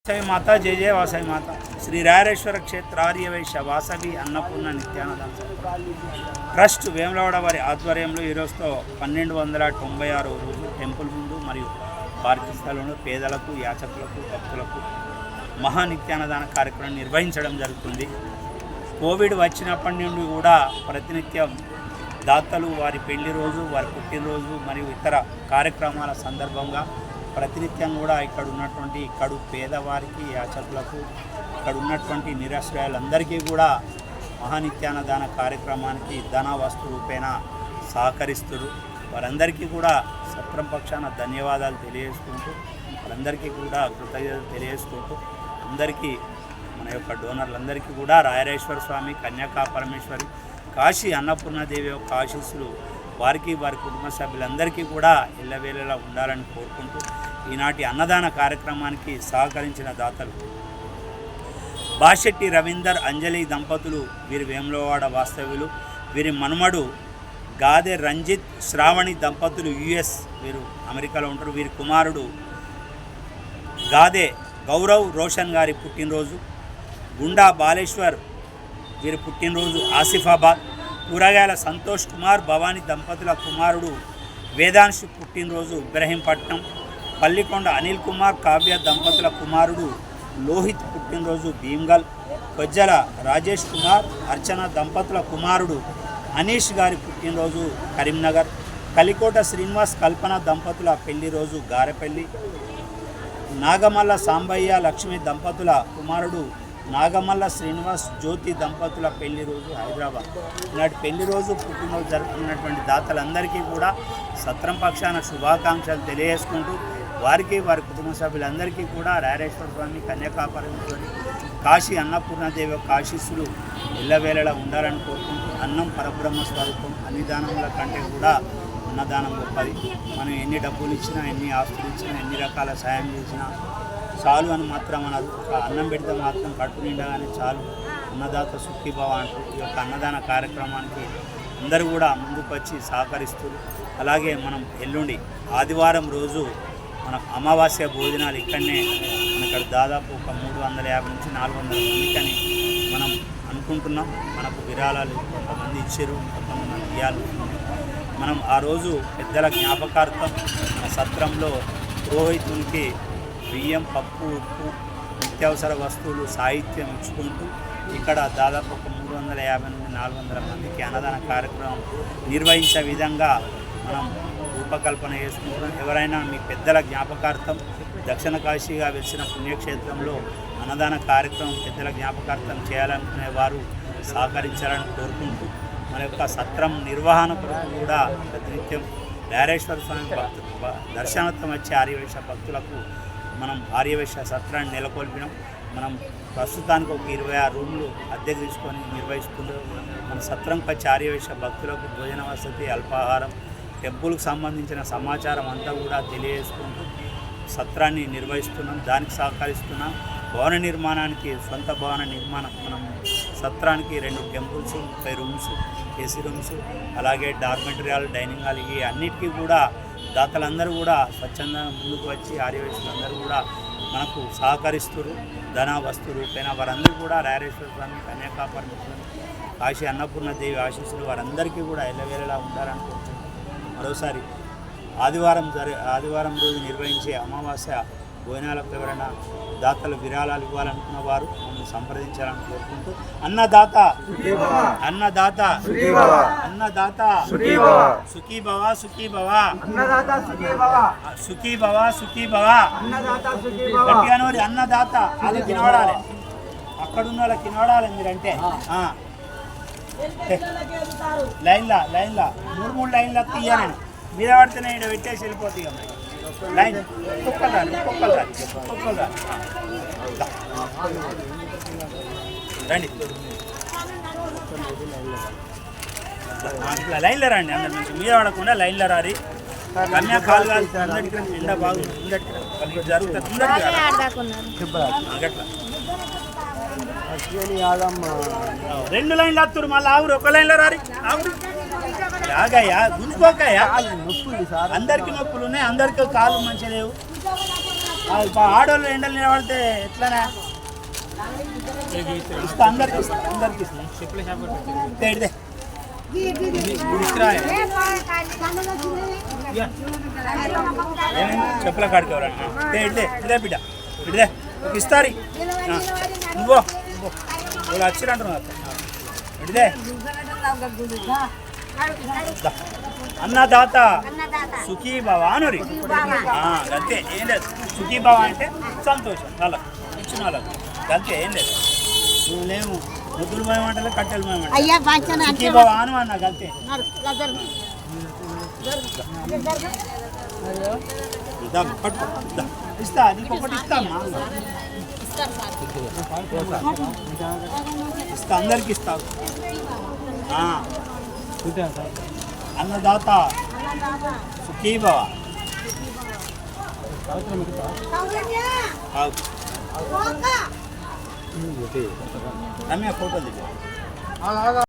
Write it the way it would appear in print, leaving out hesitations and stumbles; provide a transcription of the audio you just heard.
వాసవి మాత జయ జయ వాసవి మాత శ్రీ రాయరేశ్వర క్షేత్ర ఆర్యవైశ్య వాసవి అన్నపూర్ణ నిత్యానదాన ట్రస్ట్ వేములవాడ వారి ఆధ్వర్యంలో ఈరోజుతో 1296 రోజు టెంపుల్ ముందు మరియు పార్కింగ్ స్థలంలో పేదలకు యాచకులకు భక్తులకు మహానిత్యానదాన కార్యక్రమం నిర్వహించడం జరుగుతుంది. కోవిడ్ వచ్చినప్పటి నుండి కూడా ప్రతినిత్యం దాతలు వారి పెళ్లి రోజు, వారి పుట్టినరోజు మరియు ఇతర కార్యక్రమాల సందర్భంగా ప్రతినిత్యం కూడా ఇక్కడ ఉన్నటువంటి పేదవారికి యాచకులకు ఇక్కడ ఉన్నటువంటి నిరాశ్రయాలందరికీ కూడా మహానిత్యానదాన కార్యక్రమానికి ధన వస్తు రూపేణ సహకరిస్తారు. వారందరికీ కూడా సత్రం పక్షాన ధన్యవాదాలు తెలియజేసుకుంటూ వారందరికీ కూడా కృతజ్ఞతలు తెలియజేసుకుంటూ అందరికీ మన యొక్క డోనర్లందరికీ కూడా రాయరేశ్వర స్వామి, కన్యాకా పరమేశ్వరి, కాశీ అన్నపూర్ణదేవి యొక్క ఆశీస్సులు వారికి వారి కుటుంబ సభ్యులందరికీ కూడా ఎల్లవేళలా ఉండాలని కోరుకుంటూ ఈనాటి అన్నదాన కార్యక్రమానికి సహకరించిన దాతలు బాషెట్టి రవీందర్, అంజలి దంపతులు, వీరి వేములవాడ వాస్తవ్యులు. వీరి మనుమడు గాదె రంజిత్, శ్రావణి దంపతులు యుఎస్, వీరు అమెరికాలో ఉంటారు. వీరి కుమారుడు గాదె గౌరవ్ రోషన్ గారి పుట్టినరోజు. గుండా బాలేశ్వర్, వీరి పుట్టినరోజు ఆసిఫాబాద్. కూరగాయల సంతోష్ కుమార్, భవానీ దంపతుల కుమారుడు వేదాంశు పుట్టినరోజు ఇబ్రహీంపట్నం. పల్లికొండ అనిల్ కుమార్, కావ్య దంపతుల కుమారుడు లోహిత్ పుట్టినరోజు భీమ్గల్. కొజ్జల రాజేష్ కుమార్, అర్చన దంపతుల కుమారుడు అనీష్ గారి పుట్టినరోజు కరీంనగర్. కలికోట శ్రీనివాస్, కల్పన దంపతుల పెళ్లి రోజు గారెపల్లి. నాగమల్ల సాంబయ్య, లక్ష్మి దంపతుల కుమారుడు నాగమల్ల శ్రీనివాస్, జ్యోతి దంపతుల పెళ్లి రోజు హైదరాబాద్. ఇలాంటి పెళ్లి రోజు పుట్టినరోజు జరుపుకున్నటువంటి దాతలందరికీ కూడా సత్రం పక్షాన శుభాకాంక్షలు తెలియజేసుకుంటూ వారికి వారి కుటుంబ సభ్యులందరికీ కూడా రాయరేశ్వర స్వామి, కన్యాకా పరమేశ్వరి, కాశీ అన్నపూర్ణదేవి యొక్క ఆశీస్సులు ఎల్లవేళలా ఉండాలని కోరుకుంటూ అన్నం పరబ్రహ్మ స్వరూపం, అన్ని దానముల కంటే కూడా అన్నదానం గొప్పది. మనం ఎన్ని డబ్బులు ఇచ్చినా, ఎన్ని ఆస్తులు ఇచ్చినా, ఎన్ని రకాల సాయం చేసినా చాలు అని మాత్రం అనదు. ఒక అన్నం పెడితే మాత్రం కట్టు నిండగానే చాలు. అన్నదాత సుఖీభవ అంటూ ఈ యొక్క అన్నదాన కార్యక్రమానికి అందరూ కూడా ముందుకు వచ్చి సహకరిస్తారు. అలాగే మనం ఎల్లుండి ఆదివారం రోజు మన అమావాస్య భోజనాలు ఇక్కడనే ఇక్కడ దాదాపు ఒక 350 నుంచి 400 మందికని మనం అనుకుంటున్నాం. మనకు విరాళాలు కొంతమంది ఇచ్చారు, కొంతమంది ఇయ్యాలి. మనం ఆ రోజు పెద్దల జ్ఞాపకార్థం మన సత్రంలో పురోహితునికి బియ్యం, పప్పు, ఉప్పు, నిత్యావసర వస్తువులు, సాహిత్యం ఇచ్చుకుంటూ ఇక్కడ దాదాపు ఒక 350 నుండి 400 మందికి అన్నదాన కార్యక్రమం నిర్వహించే విధంగా మనం రూపకల్పన చేసుకుంటున్నాం. ఎవరైనా మీ పెద్దల జ్ఞాపకార్థం దక్షిణ కాశీగా వెలిసిన పుణ్యక్షేత్రంలో అన్నదాన కార్యక్రమం పెద్దల జ్ఞాపకార్థం చేయాలనుకునే వారు సహకరించాలని కోరుకుంటూ మన యొక్క సత్రం నిర్వహణ కొరకు కూడా ప్రతినిత్యం రాయరేశ్వర స్వామి దర్శనార్థం వచ్చే ఆర్యవైశ్య భక్తులకు మనం ఆర్యవైశ్య సత్రాన్ని నెలకొల్పినాం. మనం ప్రస్తుతానికి ఒక 26 రూమ్లు అద్దెకు తీసుకొని నిర్వహిస్తున్నాం. మన సత్రంకి వచ్చే ఆర్యవైశ్య భక్తులకు భోజన వసతి, అల్పాహారం, టెంపుల్కి సంబంధించిన సమాచారం అంతా కూడా తెలియజేసుకుంటూ సత్రాన్ని నిర్వహిస్తున్నాం. దానికి సహకరిస్తున్నాం. భవన నిర్మాణానికి, సొంత భవన నిర్మాణం, మనం సత్రానికి 2 టెంపుల్స్, 30 రూమ్స్, ఏసీ రూమ్స్, అలాగే డార్మెటరీ హాల్, డైనింగ్ హాల్, ఇవి అన్నిటికీ కూడా దాతలందరూ కూడా స్వచ్ఛందంగా ముందుకు వచ్చి ఆర్యవైశ్యులందరూ కూడా మనకు సహకరిస్తారు. ధన వస్తు రూపేణ వారందరూ కూడా రాయరేశ్వర స్వామి, కన్యాకా పరమేశ్వరి, కాశీ అన్నపూర్ణదేవి ఆశీస్సులు వారందరికీ కూడా ఎల్లవేళలా ఉండాలనుకుంటున్నాం. మరోసారి ఆదివారం రోజు నిర్వహించే అమావాస్య భోజనాలకు ఎవరైనా దాతలు విరాళాలు ఇవ్వాలనుకున్న వారు మమ్మల్ని సంప్రదించాలని కోరుకుంటూ అన్నదాత అన్నదాత అన్నదాత సుఖీభవ సుఖీభవ సుఖీభవ సుఖీభవ గట్టిగా నోరి అన్నదాత. అది తినవడాలి, అక్కడున్న వాళ్ళకి తినవడాలి. మీరంటే లైన్లా 3 లైన్లు తీయ నేను మీద పడితేనే ఇక్కడ పెట్టేసి వెళ్ళిపోతాయి కదా లైన్. కుక్కలు రండి, ఇట్లా లైన్లో రండి. అందరి నుంచి మీద పడకుండా లైన్లో రారి. కన్యా కాలు కాదు ముందటికి ఎండ బాగుంది, ముందటికి జరుగుతుంది, ముందటికి అట్లా 2 లైన్లు వస్తారు. మళ్ళీ ఆవురు, ఒక లైన్లో రారి. ఆవురు ఆగయ్యా, గుంజుకోకయ్యా. అందరికీ నొప్పులు ఉన్నాయి, అందరికీ కాళ్ళు మంచిగా లేవు. ఆడోళ్ళు ఎండలు నిలబడితే ఎట్లానే ఇస్తా అందరికి అందరికి ఇదే చెప్పుల కాడికి ఎవరన్నా ఇదే ఇదే బిడ్డ ఇదే ఇస్తారి నువ్వు వాళ్ళు వచ్చిరంటున్నారు ఇదే అన్నదాత సుఖీ బావ అనురి అంతే ఏం లేదు సుఖీ బావ అంటే సంతోషం వాళ్ళకి ఇచ్చిన వాళ్ళకి అంతే ఏం లేదు నువ్వు లేవు ముద్దులు పోయమంటే కట్టెలు పోయమంటే సుఖీ బావ అను అన్నకు అంతే ఇస్తా నీకు ఒకటి ఇస్తామ్మా ఇస్తా అందరికి ఇస్తావు అన్నదాత సుఖీ బావ రమ్య ఫోటో దిగా